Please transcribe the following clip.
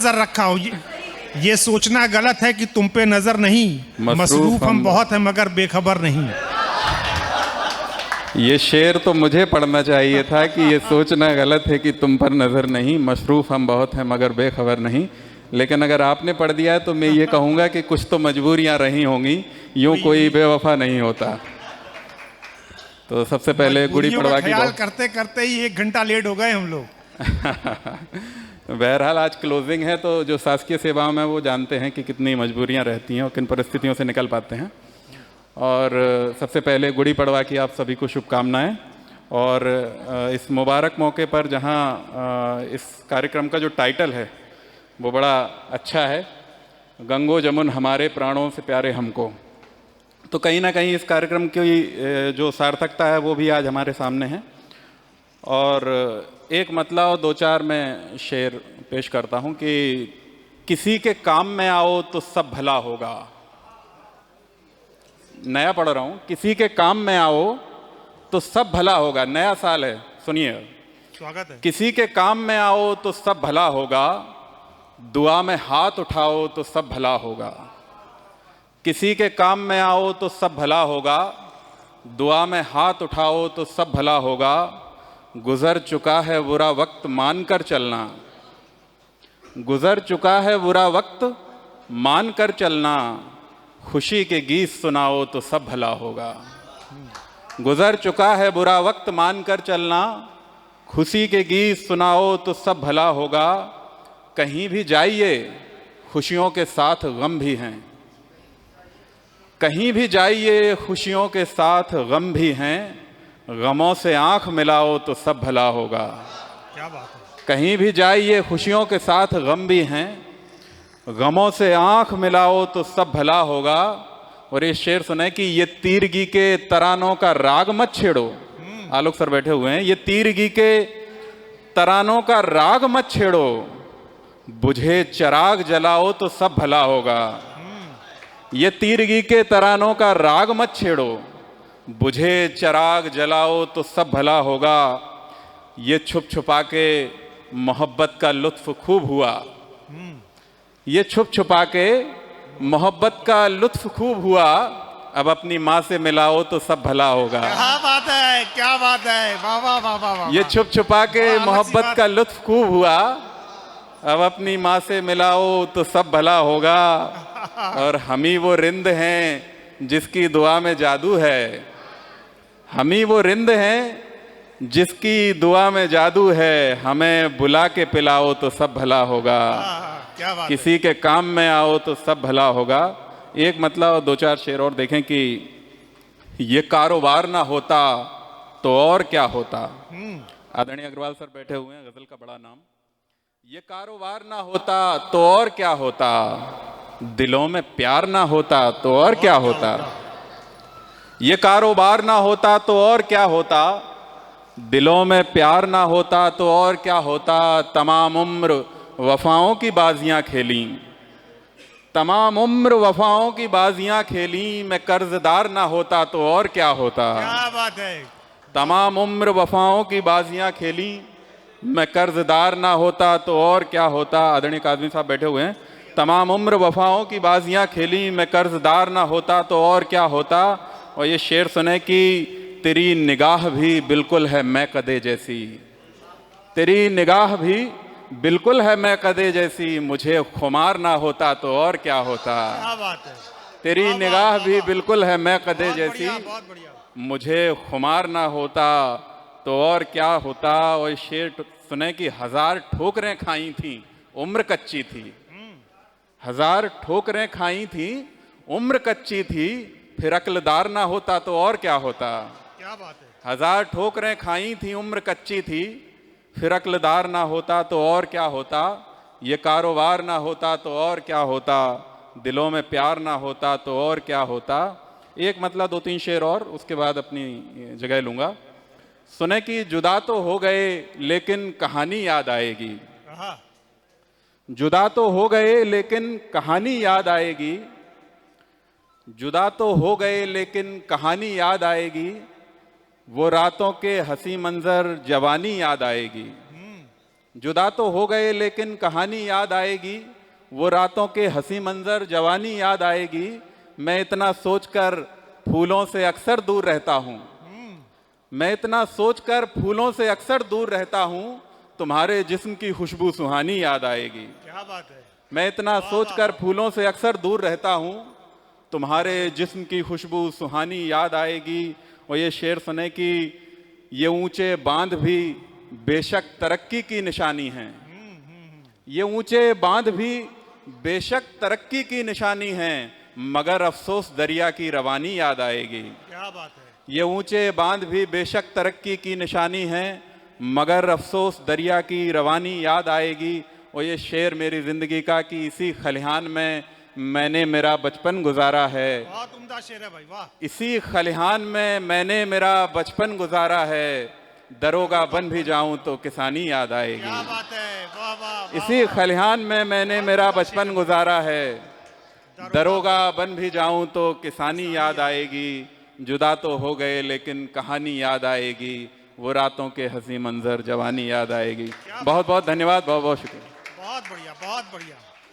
नजर रखा हो। ये सोचना गलत है कि तुम पे नजर नहीं, मसरूफ हम बहुत हैं मगर बेखबर नहीं। ये शेर तो मुझे पढ़ना चाहिए था कि ये सोचना गलत है कि तुम पर नज़र नहीं, मसरूफ़ हम बहुत हैं मगर बेखबर नहीं। लेकिन अगर आपने पढ़ दिया है तो मैं ये कहूँगा कि कुछ तो मजबूरियाँ रही होंगी, यूँ कोई बेवफा नहीं होता। तो सबसे पहले गुड़ी पड़वा की ख्याल करते करते ही 1 घंटा लेट हो गए हम लोग। बहरहाल आज क्लोजिंग है, तो जो शासकीय सेवाओं में वो जानते हैं कि कितनी मजबूरियाँ रहती हैं और किन परिस्थितियों से निकल पाते हैं। और सबसे पहले गुड़ी पड़वा की आप सभी को शुभकामनाएं। और इस मुबारक मौके पर जहां इस कार्यक्रम का जो टाइटल है वो बड़ा अच्छा है, गंगो जमुन हमारे प्राणों से प्यारे हमको, तो कहीं ना कहीं इस कार्यक्रम की जो सार्थकता है वो भी आज हमारे सामने है। और एक मतलब और 2-4 मैं शेर पेश करता हूं कि किसी के काम में आओ तो सब भला होगा। नया पढ़ रहा हूं, किसी के काम में आओ तो सब भला होगा। नया साल है, सुनिए, स्वागत है। किसी के काम में आओ तो सब भला होगा, दुआ में हाथ उठाओ तो सब भला होगा। किसी के काम में आओ तो सब भला होगा, दुआ में हाथ उठाओ तो सब भला होगा। गुजर चुका है बुरा वक्त मान कर चलना, गुजर चुका है बुरा वक्त मान कर चलना। खुशी के गीत सुनाओ तो सब भला होगा। गुजर चुका है बुरा वक्त मान कर चलना, खुशी के गीत सुनाओ तो सब भला होगा। कहीं भी जाइए खुशियों के साथ गम भी हैं, कहीं भी जाइए खुशियों के साथ गम भी हैं। गमों से आंख मिलाओ तो सब भला होगा। क्या बात है। कहीं भी जाइए खुशियों के साथ गम भी हैं, गमों से आंख मिलाओ तो सब भला होगा। और ये शेर सुने कि ये तीरगी के तरानों का राग मत छेड़ो। आलोक सर बैठे हुए हैं। ये तीरगी के तरानों का राग मत छेड़ो, बुझे चिराग जलाओ तो सब भला होगा। ये तीरगी के तरानों का राग मत छेड़ो, बुझे चिराग जलाओ तो सब भला होगा। ये छुप छुपा के मोहब्बत का लुत्फ खूब हुआ, ये छुप छुपा के मोहब्बत का लुत्फ खूब हुआ। अब अपनी माँ से मिलाओ तो सब भला होगा। क्या बात है, क्या बात है, वाह वाह वाह वाह वाह। ये छुप छुपा के मोहब्बत का लुत्फ खूब हुआ, अब अपनी माँ से मिलाओ तो सब भला होगा। और हम ही वो रिंद हैं जिसकी दुआ में जादू है, हम ही वो रिंद हैं जिसकी दुआ में जादू है। हमें बुला के पिलाओ तो सब भला होगा। क्या बात किसी के काम में आओ तो सब भला होगा। एक मतलब 2-4 शेर और देखें कि ये कारोबार ना होता तो और क्या होता। आदरणीय अग्रवाल सर बैठे हुए हैं, गजल का बड़ा नाम। ये कारोबार ना होता तो और क्या होता, दिलों में प्यार ना होता तो और क्या होता। ये कारोबार ना होता तो और क्या होता, दिलों में प्यार ना होता तो और क्या होता। तमाम उम्र वफाओं की बाजियां खेली, तमाम उम्र वफाओं की बाजियां खेली। मैं कर्जदार ना होता तो और क्या होता। क्या बात है। तमाम उम्र वफाओं की बाजियां खेली, मैं कर्जदार ना होता तो और क्या होता। आदरणीय काज़मी साहब बैठे हुए हैं। तमाम उम्र वफाओं की बाजियां खेली, मैं कर्जदार ना होता तो और क्या होता। और ये शेर सुने कि तेरी निगाह भी बिल्कुल है मैं कदे जैसी, तेरी निगाह भी बिल्कुल है मैं कदे जैसी। मुझे खुमार ना होता तो और क्या होता। क्या बात है। तेरी निगाह भी बिल्कुल है मैं कदे जैसी, बहुत बढ़िया। मुझे खुमार ना होता तो और क्या होता। और शेर सुने कि 1000 ठोकरें खाई थी उम्र कच्ची थी, 1000 ठोकरें खाई थी उम्र कच्ची थी। फिर अक्लदार ना होता तो और क्या होता। क्या बात है। 1000 ठोकरें खाई थी उम्र कच्ची थी, फिर अक्लदार ना होता तो और क्या होता। ये कारोबार ना होता तो और क्या होता, दिलों में प्यार ना होता तो और क्या होता। एक मतलब 2-3 शेर और, उसके बाद अपनी जगह लूंगा। सुने कि जुदा तो हो गए लेकिन कहानी याद आएगी, जुदा तो हो गए लेकिन कहानी याद आएगी। जुदा तो हो गए लेकिन कहानी याद आएगी, वो रातों के हंसी मंजर जवानी याद आएगी। जुदा तो हो गए लेकिन कहानी याद आएगी, वो रातों के हंसी मंजर जवानी याद आएगी। मैं इतना सोचकर फूलों से अक्सर दूर रहता हूँ, मैं इतना सोचकर फूलों से अक्सर दूर रहता हूँ, तुम्हारे जिस्म की खुशबू सुहानी याद आएगी। क्या बात है। मैं इतना सोचकर फूलों से अक्सर दूर रहता हूँ, तुम्हारे जिस्म की खुशबू सुहानी याद आएगी। और ये शेर सुने कि ये ऊंचे बांध भी बेशक तरक्की की निशानी हैं, ये ऊंचे बांध भी बेशक तरक्की की निशानी हैं, मगर अफसोस दरिया की रवानी याद आएगी। क्या बात है। ये ऊंचे बांध भी बेशक तरक्की की निशानी हैं, मगर अफसोस दरिया की रवानी याद आएगी। और ये शेर मेरी ज़िंदगी का कि इसी खलिहान में मैंने मेरा बचपन गुजारा है, बहुत उम्दा शेर है भाई, वाह। इसी खलिहान में मैंने मेरा बचपन गुजारा है, दरोगा बन भी जाऊं तो किसानी याद आएगी। क्या बात है, वाह वाह। इसी खलिहान में मैंने मेरा बचपन गुजारा है, दरोगा बन भी जाऊं तो किसानी याद आएगी। जुदा तो हो गए लेकिन कहानी याद आएगी, वो रातों के हंसी मंजर जवानी याद आएगी। बहुत बहुत धन्यवाद, बहुत बहुत शुक्रिया। बहुत बढ़िया, बहुत बढ़िया।